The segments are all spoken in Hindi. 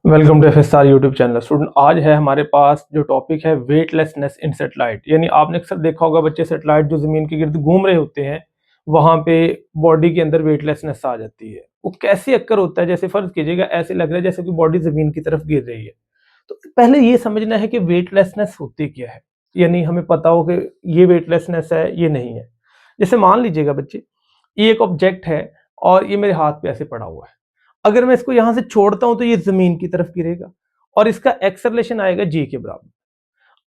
Welcome to FSR YouTube channel. Student, आज है हमारे पास जो टॉपिक है वेटलेसनेस इन सैटेलाइट। यानी आपने अक्सर देखा होगा बच्चे सैटेलाइट जो जमीन के गिर्द घूम रहे होते हैं वहां पे बॉडी के अंदर वेटलेसनेस आ जाती है। वो कैसे अक्कर होता है? जैसे फर्ज कीजिएगा ऐसे लग रहा है जैसे कि बॉडी जमीन की तरफ गिर रही है। तो पहले ये समझना है कि वेटलेसनेस होती क्या है, यानी हमें पता हो कि ये वेटलेसनेस है ये नहीं है। जैसे मान लीजिएगा बच्चे, ये एक ऑब्जेक्ट है और ये मेरे हाथ पे ऐसे पड़ा हुआ है। अगर मैं इसको यहां से छोड़ता हूं तो ये जमीन की तरफ गिरेगा और इसका एक्सेलरेशन आएगा जी के बराबर।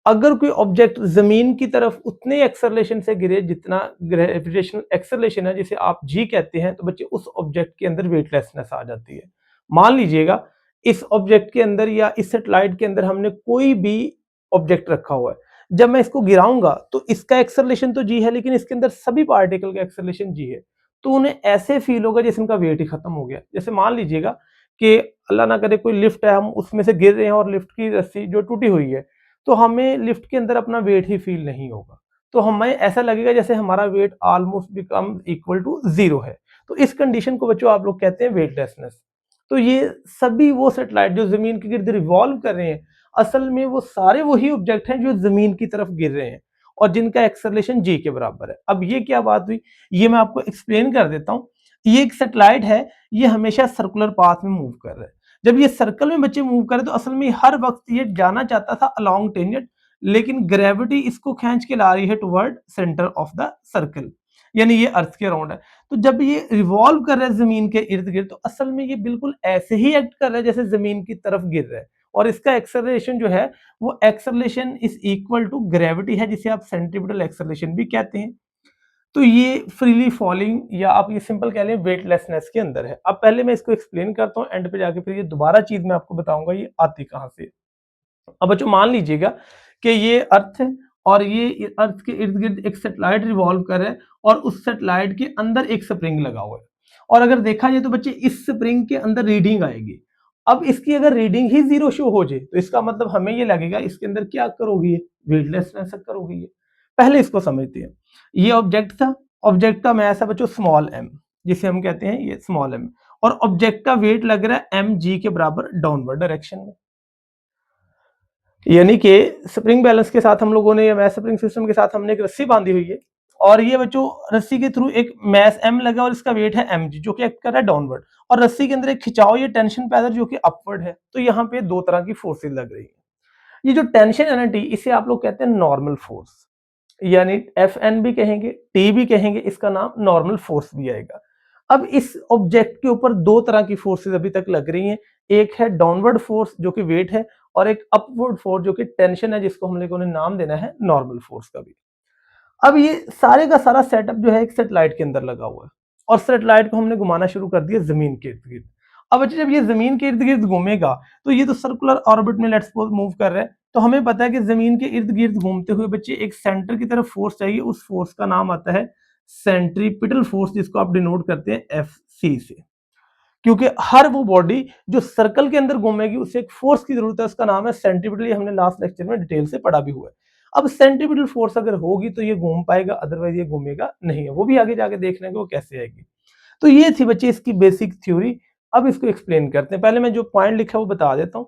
अगर कोई ऑब्जेक्ट जमीन की तरफ उतने एक्सेलरेशन से गिरे जितना ग्रेविटेशनल एक्सेलरेशन है, जिसे आप जी कहते हैं, तो बच्चे उस ऑब्जेक्ट के अंदर वेटलेसनेस आ जाती है। मान लीजिएगा इस ऑब्जेक्ट के अंदर या इस सेटेलाइट के अंदर हमने कोई भी ऑब्जेक्ट रखा हुआ है। जब मैं इसको गिराऊंगा तो इसका एक्सेलरेशन तो जी है, लेकिन इसके अंदर सभी पार्टिकल का एक्सेलरेशन जी है। तो उन्हें ऐसे फील होगा जैसे उनका वेट ही खत्म हो गया। जैसे मान लीजिएगा कि अल्लाह ना करे कोई लिफ्ट है, हम उसमें से गिर रहे हैं और लिफ्ट की रस्सी जो टूटी हुई है, तो हमें लिफ्ट के अंदर अपना वेट ही फील नहीं होगा। तो हमें ऐसा लगेगा जैसे हमारा weight almost become equal to zero है। तो इस कंडीशन को बच्चों आप लोग कहते हैं वेटलेसनेस। तो ये सभी वो सैटेलाइट जो जमीन के गिर्द रिवॉल्व कर रहे हैं, असल में वो सारे वही ऑब्जेक्ट हैं जो जमीन की तरफ गिर रहे हैं और जिनका एक्सेलरेशन जी के बराबर है। अब ये क्या बात हुई, ये मैं आपको एक्सप्लेन कर देता हूँ। ये एक सैटेलाइट है, ये हमेशा सर्कुलर पाथ में मूव कर रहा है। जब ये सर्कल में बच्चे मूव करे तो असल में हर वक्त ये जाना चाहता था अलोंग टेंजेंट, लेकिन ग्रेविटी इसको खींच के ला रही है toward centre of the circle, यानी ये अर्थ के अराउंड है। तो जब ये रिवॉल्व कर रहा है जमीन के इर्द गिर्द, तो असल में ये बिल्कुल ऐसे ही एक्ट कर रहा है जैसे जमीन की तरफ गिर रहा है। और इसका एक्सेलरेशन जो है वो acceleration is equal to gravity है, जिसे आप सेंट्रीपिटल एक्सेलरेशन भी कहते हैं। तो ये फ्रीली फॉलिंग या आप ये सिंपल कह लें वेटलेसनेस के अंदर है। अब पहले मैं इसको एक्सप्लेन करता हूँ, एंड पे जाके फिर ये दोबारा चीज मैं आपको बताऊंगा ये आती कहाँ से। अब बच्चों मान लीजिएगा कि ये अर्थ है और ये अर्थ के इर्द गिर्द एक सैटेलाइट रिवॉल्व कर रहा है और उस सैटेलाइट के अंदर एक स्प्रिंग लगा हुआ है। और अगर देखा जाए तो बच्चे इस स्प्रिंग के अंदर रीडिंग आएगी। अब इसकी अगर रीडिंग ही जीरो शो हो जाए तो इसका मतलब हमें ये लगेगा इसके अंदर क्या अक्कर होगी, वेटलेसनेस अक्कर हो गई है। पहले इसको समझते हैं। ये ऑब्जेक्ट था, ऑब्जेक्ट का मास है बच्चों स्मॉल एम, जिसे हम कहते हैं ये स्मॉल एम, और ऑब्जेक्ट का वेट लग रहा है एम जी के बराबर डाउनवर्ड डायरेक्शन में। यानी कि स्प्रिंग बैलेंस के साथ हम लोगों ने या मैस स्प्रिंग सिस्टम के साथ हमने एक रस्सी बांधी हुई है और ये बच्चों रस्सी के थ्रू एक मैस एम लगा और इसका वेट है एम जी, जो कि एक्ट कर रहा है डाउनवर्ड, और रस्सी के अंदर एक खिंचाव या टेंशन पैदा जो कि अपवर्ड है। तो यहाँ पे दो तरह की फोर्सेज लग रही है। ये जो टेंशन है ना टी, इसे आप लोग कहते हैं नॉर्मल फोर्स, यानी एफ एन भी कहेंगे टी भी कहेंगे, इसका नाम नॉर्मल फोर्स भी आएगा। अब इस ऑब्जेक्ट के ऊपर दो तरह की फोर्सेज अभी तक लग रही हैं। एक है डाउनवर्ड फोर्स जो कि वेट है, और एक अपवर्ड फोर्स जो कि टेंशन है, जिसको हम लोगों ने नाम देना है नॉर्मल फोर्स का भी। अब ये सारे का सारा सेटअप जो है एक सेटेलाइट के अंदर लगा हुआ है और सेटेलाइट को हमने घुमाना शुरू कर दिया जमीन के इर्द गिर्द। अब अच्छा, जब ये जमीन के इर्द गिर्द घूमेगा तो ये तो सर्कुलर ऑर्बिट में लेट्स सपोज मूव कर रहा है, तो हमें पता है कि जमीन के इर्द गिर्द घूमते हुए बच्चे एक सेंटर की तरफ फोर्स चाहिए। उस फोर्स का नाम आता है सेंट्रीपिटल फोर्स, जिसको आप डिनोट करते हैं एफ सी से। क्योंकि हर वो बॉडी जो सर्कल के अंदर घूमेगी उसे एक फोर्स की जरूरत है, उसका नाम है सेंट्रीपिटल। ये हमने लास्ट लेक्चर में डिटेल से पढ़ा भी हुआ है। अब सेंट्रीपिटल फोर्स अगर होगी तो ये घूम पाएगा, अदरवाइज ये घूमेगा नहीं है। वो भी आगे जाके देख लेंगे वो कैसे आएगी। तो ये थी बच्चे इसकी बेसिक थ्योरी। अब इसको एक्सप्लेन करते हैं। पहले मैं जो पॉइंट लिखा है वो बता देता हूँ।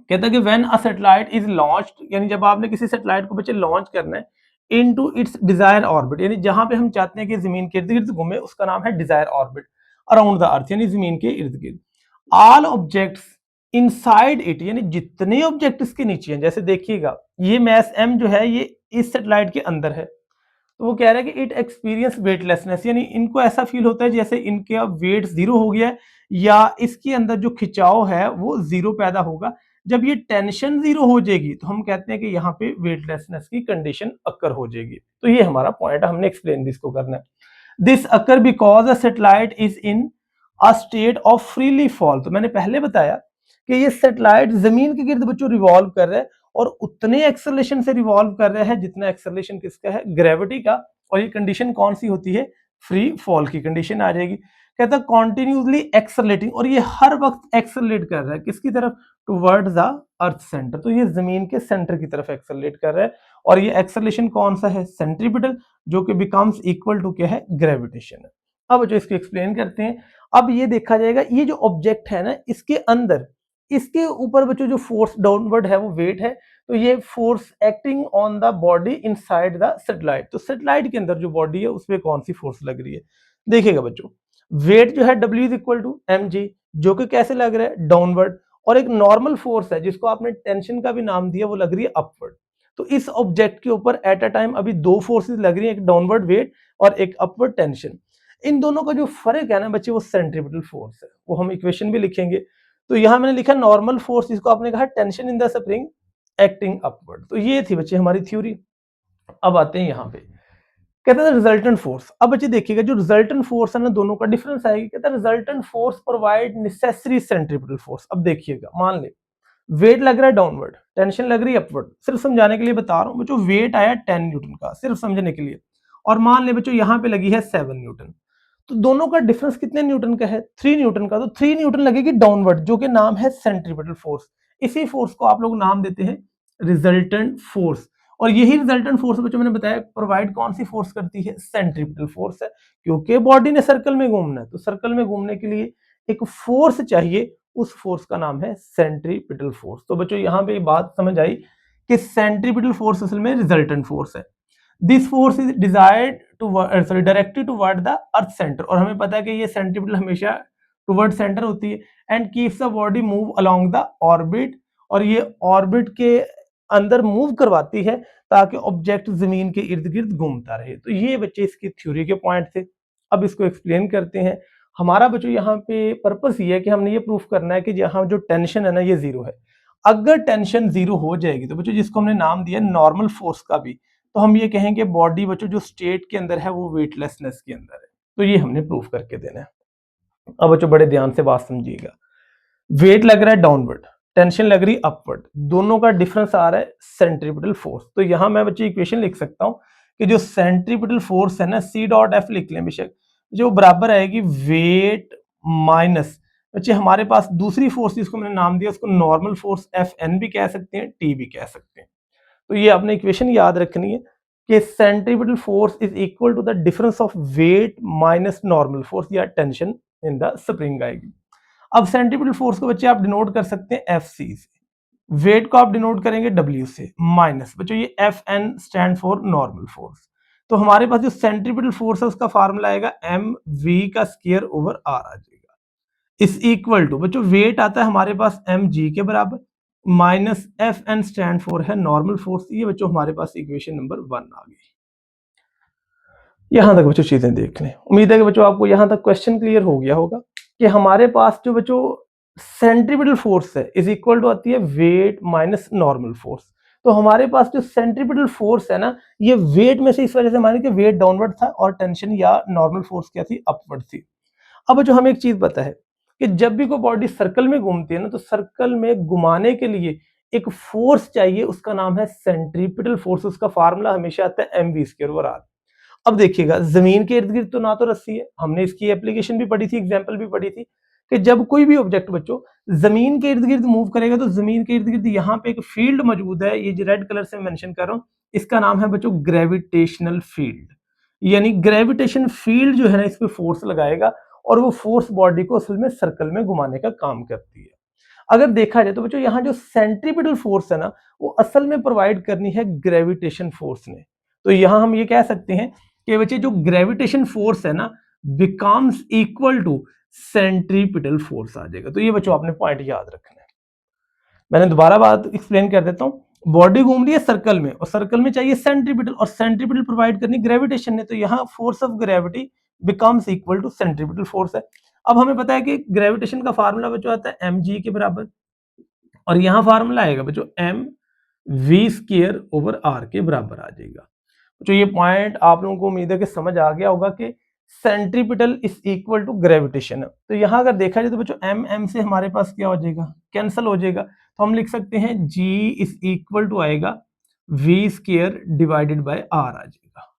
कहता है कि when a satellite is launched, यानी जब आपने किसी सैटेलाइट को बच्चे लॉन्च करना है इनटू इट्स डिजायर ऑर्बिट, यानी जहां पे हम चाहते हैं कि जमीन के इर्द गिर्द घूमे, उसका नाम है desire orbit around the earth, यानी जमीन के इर्द गिर्द। ऑल ऑब्जेक्ट्स इनसाइड इट, यानी जितने ऑब्जेक्ट इसके नीचे हैं, जैसे देखिएगा ये मैस एम जो है ये इस सैटेलाइट के अंदर है, तो वो कह रहा है कि इट एक्सपीरियंस वेटलेसनेस, यानी इनको ऐसा फील होता है जैसे इनका वेट जीरो हो गया है या इसके अंदर जो खिंचाव है वो जीरो पैदा होगा। जब ये टेंशन जीरो हो जाएगी तो हम कहते हैं कि यहाँ पे वेटलेसनेस की कंडीशन अक्कर हो जाएगी। तो ये हमारा पॉइंट है, हमने एक्सप्लेन भी इसको करना है। This occur because a satellite is in a state of freely fall. तो मैंने पहले बताया कि ये सैटेलाइट जमीन के गिर्द बच्चों रिवॉल्व कर रहा है और उतने एक्सेलरेशन से रिवॉल्व कर रहा है जितना एक्सेलरेशन किसका है, ग्रेविटी का। और ये कंडीशन कौन सी होती है, फ्री फॉल की कंडीशन आ जाएगी। कहता है कॉन्टिन्यूसली एक्सेलरेटिंग, और ये हर वक्त एक्सेलरेट कर रहा है किसकी तरफ, टुवर्ड्स द अर्थ सेंटर। तो ये जमीन के सेंटर की तरफ एक्सेलरेट कर रहा है और ये एक्सेलरेशन कौन सा है, सेंट्रीपिटल, जो कि बिकम्स इक्वल टू क्या है, ग्रेविटेशन है। अब जो इसको एक्सप्लेन करते हैं। अब ये देखा जाएगा ये जो ऑब्जेक्ट है ना, इसके अंदर इसके ऊपर बच्चों जो फोर्स डाउनवर्ड है वो वेट है, तो ये force acting on the body inside the satellite. तो सैटेलाइट के अंदर जो बॉडी है उसमें कौन सी फोर्स लग रही है, देखिएगा बच्चों वेट जो है W is equal to mg, जो कि कैसे लग रहा है डाउनवर्ड, और एक नॉर्मल फोर्स है जिसको आपने टेंशन का भी नाम दिया, वो लग रही है अपवर्ड। तो इस ऑब्जेक्ट के ऊपर एट अ टाइम अभी दो फोर्सेस लग रही है, एक डाउनवर्ड वेट और एक अपवर्ड टेंशन। इन दोनों का जो फर्क है ना बच्चे, वो सेंट्रीपिटल फोर्स है, वो हम इक्वेशन भी लिखेंगे। तो यहां मैंने लिखा नॉर्मल फोर्स, जिसको आपने कहा tension in the spring acting upward. तो ये थी बच्चे हमारी थ्योरी। अब आते हैं यहाँ पे, कहते हैं रिजल्टेंट फोर्स। अब बच्चे देखिएगा जो रिजल्टेंट फोर्स है ना, दोनों का डिफरेंस आएगी। कहता है resultant force provide necessary centripetal force. अब देखिएगा, मान ले वेट लग रहा है डाउनवर्ड, टेंशन लग रही है अपवर्ड, सिर्फ समझाने के लिए बता रहा हूं बच्चों। वेट आया 10 न्यूटन का, सिर्फ समझने के लिए, और मान ले बच्चों यहाँ पे लगी है 7 न्यूटन। तो दोनों का डिफरेंस कितने न्यूटन का है, 3 न्यूटन का। तो 3 न्यूटन लगेगी डाउनवर्ड, जो कि नाम है सेंट्रीपिटल फोर्स। इसी फोर्स को आप लोग नाम देते हैं रिजल्टेंट फोर्स। और यही रिजल्टेंट फोर्स बच्चों मैंने बताया प्रोवाइड कौन सी फोर्स करती है, सेंट्रीपिटल फोर्स है। क्योंकि बॉडी ने सर्कल में घूमना है, तो सर्कल में घूमने के लिए एक फोर्स चाहिए, उस फोर्स का नाम है सेंट्रीपिटल फोर्स। तो बच्चों यहाँ पे बात समझ आई कि सेंट्रीपिटल फोर्स असल में रिजल्टेंट फोर्स है। This force is desired to directed toward the earth centre, और हमें पता है कि ये सेंट्रीपिटल हमेशा टुवर्ड सेंटर होती है, and keeps the body move along the orbit, और ये ऑर्बिट के अंदर मूव करवाती है ताकि ऑब्जेक्ट जमीन के इर्द गिर्द घूमता रहे। तो ये बच्चे इसकी थ्योरी के पॉइंट थे। अब इसको एक्सप्लेन करते हैं। हमारा बच्चों यहाँ पे पर्पस ये है कि हमने ये प्रूफ करना है कि यहाँ जो टेंशन है ना, ये जीरो है। अगर टेंशन जीरो हो जाएगी तो बच्चों जिसको हमने नाम दिया नॉर्मल फोर्स का भी, तो हम ये कहेंगे बॉडी बच्चों जो स्टेट के अंदर है वो वेटलेसनेस के अंदर है। तो ये हमने प्रूफ करके देना है। अब बच्चों बड़े ध्यान से बात समझिएगा, वेट लग रहा है डाउनवर्ड, टेंशन लग रही अपवर्ड, दोनों का डिफरेंस आ रहा है सेंट्रीपिटल फोर्स। तो यहां मैं बच्चे इक्वेशन लिख सकता हूं कि जो सेंट्रीपिटल फोर्स है ना, सी डॉट एफ लिख लें बेशक, जो बराबर आएगी वेट माइनस बच्चे हमारे पास दूसरी फोर्स जिसको मैंने नाम दिया उसको नॉर्मल फोर्स एफ एन भी कह सकते हैं, टी भी कह सकते हैं। तो ये आपने इक्वेशन याद रखनी है कि centripetal force is equal to the difference of weight minus normal force या टेंशन इन द स्प्रिंग आएगी। अब सेंट्रीपिटल फोर्स को बच्चे आप डिनोट कर सकते हैं एफ सी से, वेट को आप डिनोट करेंगे डब्ल्यू से, माइनस बच्चों ये F N stand for normal force. तो हमारे पास जो सेंट्रीपिटल फोर्स है उसका फार्मूला आएगा एम वी का स्क्वायर ओवर आर आ जाएगा, इस इक्वल टू बच्चों वेट आता है हमारे पास एम जी के बराबर, minus F N stand for है नॉर्मल फोर्स। ये बच्चों हमारे पास इक्वेशन नंबर 1 आ गई। यहां तक बच्चों चीजें देख लें। उम्मीद है कि बच्चों आपको यहां तक क्वेश्चन क्लियर हो गया होगा कि हमारे पास जो बच्चों सेंट्रीपिटल फोर्स है इज इक्वल टू आती है वेट माइनस नॉर्मल फोर्स। तो हमारे पास जो सेंट्रीपिटल फोर्स है ना, ये वेट में से इस वजह से माने कि वेट डाउनवर्ड था और टेंशन या नॉर्मल फोर्स क्या थी, अपवर्ड थी। अब जो हमें एक चीज पता है कि जब भी कोई बॉडी सर्कल में घूमती है ना, तो सर्कल में घुमाने के लिए एक फोर्स चाहिए, उसका नाम है सेंट्रीपिटल फोर्स। उसका फार्मूला हमेशा आता है M V square over R. अब देखिएगा जमीन के इर्द गिर्द तो ना तो रस्सी है, हमने इसकी एप्लीकेशन भी पढ़ी थी, एग्जांपल भी पढ़ी थी कि जब कोई भी ऑब्जेक्ट बच्चों जमीन के इर्द गिर्द मूव करेगा तो जमीन के इर्द गिर्द यहाँ पे एक फील्ड मौजूद है, ये जो रेड कलर से मेंशन कर रहा हूँ, इसका नाम है बच्चों ग्रेविटेशनल फील्ड। यानी ग्रेविटेशन फील्ड जो है ना, इस पे फोर्स लगाएगा और वो फोर्स बॉडी को असल में सर्कल में घुमाने का काम करती है। अगर देखा जाए तो बच्चों यहाँ जो सेंट्रीपिटल फोर्स है ना, वो असल में प्रोवाइड करनी है ग्रेविटेशन फोर्स ने। तो यहाँ हम ये कह सकते हैं कि बच्चे जो ग्रेविटेशन फोर्स है ना becomes equal to centripetal force आ जाएगा। तो ये बच्चों आपने पॉइंट याद रखना है। मैंने दोबारा बात एक्सप्लेन कर देता हूँ। बॉडी घूम रही है सर्कल में और सर्कल में चाहिए सेंट्रीपिटल, और सेंट्रीपिटल प्रोवाइड करनी ग्रेविटेशन ने, तो यहाँ force of gravity becomes equal to centripetal force है। अब हमें पता है कि ग्रेविटेशन का फार्मूला बच्चों आता है एम जी के बराबर, और यहाँ फार्मूला आएगा बच्चों M V square over R के बराबर आ जाएगा। तो ये पॉइंट आप लोगों को उम्मीद है कि समझ आ गया होगा कि centripetal is equal to gravitation. तो यहाँ अगर देखा जाए तो बच्चों एम एम से हमारे पास क्या हो जाएगा, कैंसिल हो जाएगा। तो हम लिख सकते हैं जी इज इक्वल टू आएगा V square divided by R आ जाएगा।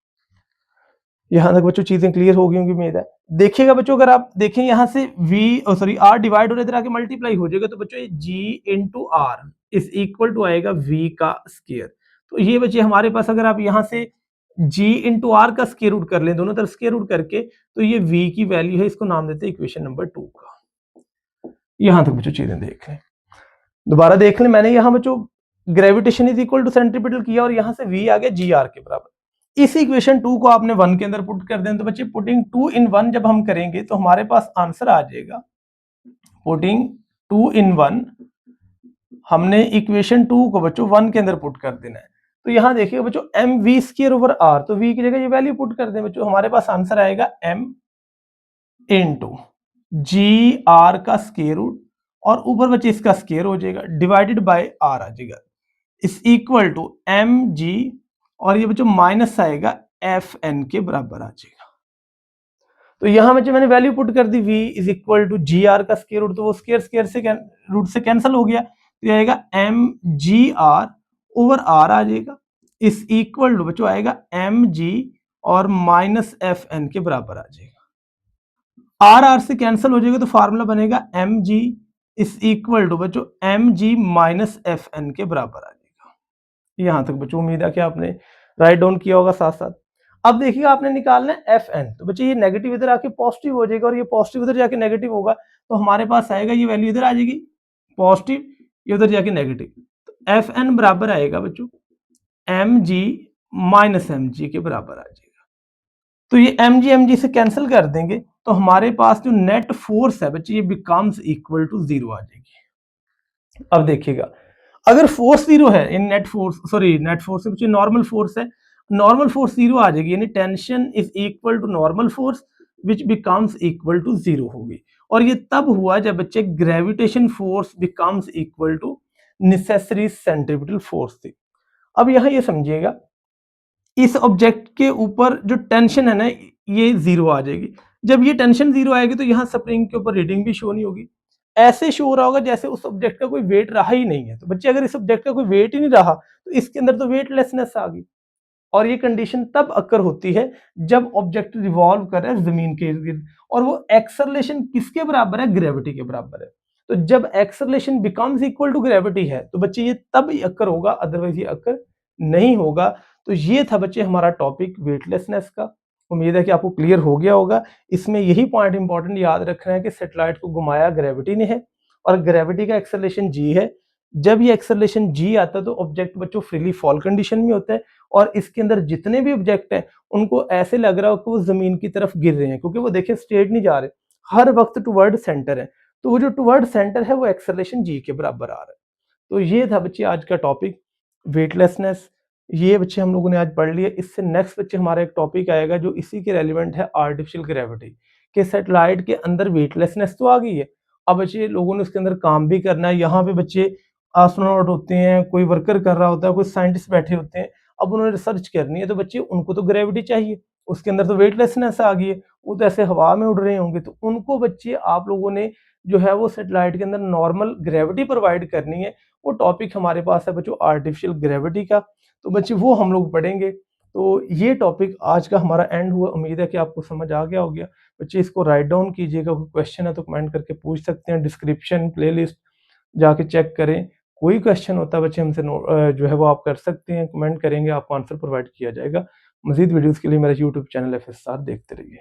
यहाँ तक बच्चों चीजें क्लियर हो गई होंगी उम्मीद है। देखिएगा बच्चों अगर आप देखें यहाँ से आर डिवाइड हो रहा है, मल्टीप्लाई हो जाएगा, तो बच्चों ये G into R is equal to आएगा वी का स्क्वायर। तो ये बच्चे हमारे पास अगर आप यहाँ से जी इंटू आर का स्क्वायर रूट कर लें, दोनों तरफ स्क्वायर रूट करके, तो ये v की वैल्यू है, इसको नाम देते हैं इक्वेशन नंबर 2 का। यहां तक बच्चों चीजें देख लें। दोबारा देख लें, मैंने यहाँ बच्चों gravitation is equal to centripetal किया और यहाँ से v आ गया जी आर के बराबर। इस इक्वेशन 2 को आपने 1 के अंदर पुट कर दें, तो बच्चे पुटिंग 2 इन 1 जब हम करेंगे तो हमारे पास आंसर आ जाएगा, पुटिंग 2 इन 1, हमने इक्वेशन 2 को बच्चों 1 के अंदर पुट कर देना है। तो यहाँ देखिए बच्चों M V square over R, तो v की जगह ये वैल्यू पुट कर दें बच्चों, हमारे पास आंसर आएगा m इंटू जी आर का स्क्वायर रूट और ऊपर बच्चे इसका स्क्वायर हो जाएगा डिवाइडेड बाय आर आ जाएगा, इस इक्वल टू एम जी और ये बच्चों माइनस आएगा एफ एन के बराबर आ जाएगा। तो यहां बच्चे मैंने वैल्यू पुट कर दी v is equal to G R का स्क्वायर रूट, तो वो स्क्वायर स्क्वायर से रूट से कैंसिल हो गया, तो ये आएगा M G R over R आ जाएगा, इस इक्वल टू बच्चों आएगा एम जी और माइनस एफ एन के बराबर आ जाएगा। आर आर से कैंसिल हो जाएगा तो फार्मूला बनेगा M G is equal to बच्चों M G minus F N के बराबर आ जाएगा। यहां तक बच्चों उम्मीद है कि आपने राइट डाउन किया होगा साथ साथ। अब देखिएगा आपने निकालना है एफ एन, तो बच्चे ये नेगेटिव इधर आके पॉजिटिव हो जाएगा और ये पॉजिटिव इधर जाके नेगेटिव होगा, तो हमारे पास आएगा ये वैल्यू इधर आ जाएगी पॉजिटिव, ये उधर जाके नेगेटिव, तो एफ एन बराबर आएगा बच्चों M G minus M G के बराबर आ जाएगा। तो ये एम जी से कैंसिल कर देंगे तो हमारे पास जो नेट फोर्स है बच्चे ये बिकम्स इक्वल टू 0 आ जाएगी। अब देखिएगा अगर फोर्स 0 है इन नेट फोर्स से बच्चे नॉर्मल फोर्स है, नॉर्मल फोर्स 0 आ जाएगी, यानी tension is equal to normal force which becomes equal to 0 होगी। और ये तब हुआ जब बच्चे gravitation force becomes equal to necessary centripetal force थी। अब यहाँ ये समझिएगा इस ऑब्जेक्ट के ऊपर जो टेंशन है ना ये 0 आ जाएगी, जब ये टेंशन 0 आएगी तो यहाँ स्प्रिंग के ऊपर रीडिंग भी शो नहीं होगी, ऐसे शो हो रहा होगा जैसे उस ऑब्जेक्ट का कोई वेट रहा ही नहीं है। तो बच्चे अगर इस ऑब्जेक्ट का कोई वेट ही नहीं रहा तो इसके अंदर तो वेटलेसनेस आ गई, और ये कंडीशन तब अकर होती है जब ऑब्जेक्ट रिवॉल्व कर रहा है जमीन के इर्द गिर्द, और वो एक्सेलरेशन किसके बराबर है, ग्रेविटी के बराबर है। तो जब acceleration becomes equal to gravity है तो बच्चे ये तब ही अकर होगा, अदरवाइज ये अकर नहीं होगा। तो ये था बच्चे हमारा टॉपिक वेटलेसनेस का। उम्मीद है कि आपको क्लियर हो गया होगा। इसमें यही पॉइंट इंपॉर्टेंट याद रखना है कि सैटेलाइट को घुमाया ग्रेविटी ने है और ग्रेविटी का एक्सेलरेशन जी है। जब ये एक्सेलरेशन जी आता है तो ऑब्जेक्ट बच्चों फ्रीली फॉल कंडीशन में होता है और इसके अंदर जितने भी ऑब्जेक्ट हैं उनको ऐसे लग रहा हो कि वो जमीन की तरफ गिर रहे हैं, क्योंकि वो देखें स्ट्रेट नहीं जा रहे, हर वक्त टुवर्ड सेंटर है। तो वो जो टुवर्ड सेंटर है वो एक्सेलरेशन जी के बराबर आ रहा है। तो ये था बच्चे आज का टॉपिक वेटलेसनेस। ये बच्चे हम लोगों ने आज पढ़ लिया। इससे नेक्स्ट बच्चे हमारा एक टॉपिक आएगा जो इसी के रेलिवेंट है, आर्टिफिशियल ग्रेविटी। कि सैटेलाइट के अंदर वेटलेसनेस तो आ गई है, अब बच्चे लोगों ने उसके अंदर काम भी करना है। यहाँ पे बच्चे एस्ट्रोनॉट होते हैं, कोई वर्कर कर रहा होता है, कोई साइंटिस्ट बैठे होते हैं, अब उन्होंने रिसर्च करनी है तो बच्चे उनको तो ग्रेविटी चाहिए, उसके अंदर तो वेटलेसनेस आ गई है, वो तो ऐसे हवा में उड़ रहे होंगे, तो उनको बच्चे आप लोगों ने जो है वो सैटेलाइट के अंदर नॉर्मल ग्रेविटी प्रोवाइड करनी है। वो टॉपिक हमारे पास है बच्चों आर्टिफिशियल ग्रेविटी का, तो बच्चे वो हम लोग पढ़ेंगे। तो ये टॉपिक आज का हमारा एंड हुआ। उम्मीद है कि आपको समझ आ गया होगा। बच्चे इसको राइट डाउन कीजिएगा, कोई क्वेश्चन है तो कमेंट करके पूछ सकते हैं, डिस्क्रिप्शन प्लेलिस्ट जाके चेक करें। कोई क्वेश्चन होता है बच्चे हमसे जो है वो आप कर सकते हैं, कमेंट करेंगे, आपको आंसर प्रोवाइड किया जाएगा। मजीद वीडियोस के लिए मेरा यूट्यूब चैनल FSR देखते रहिए।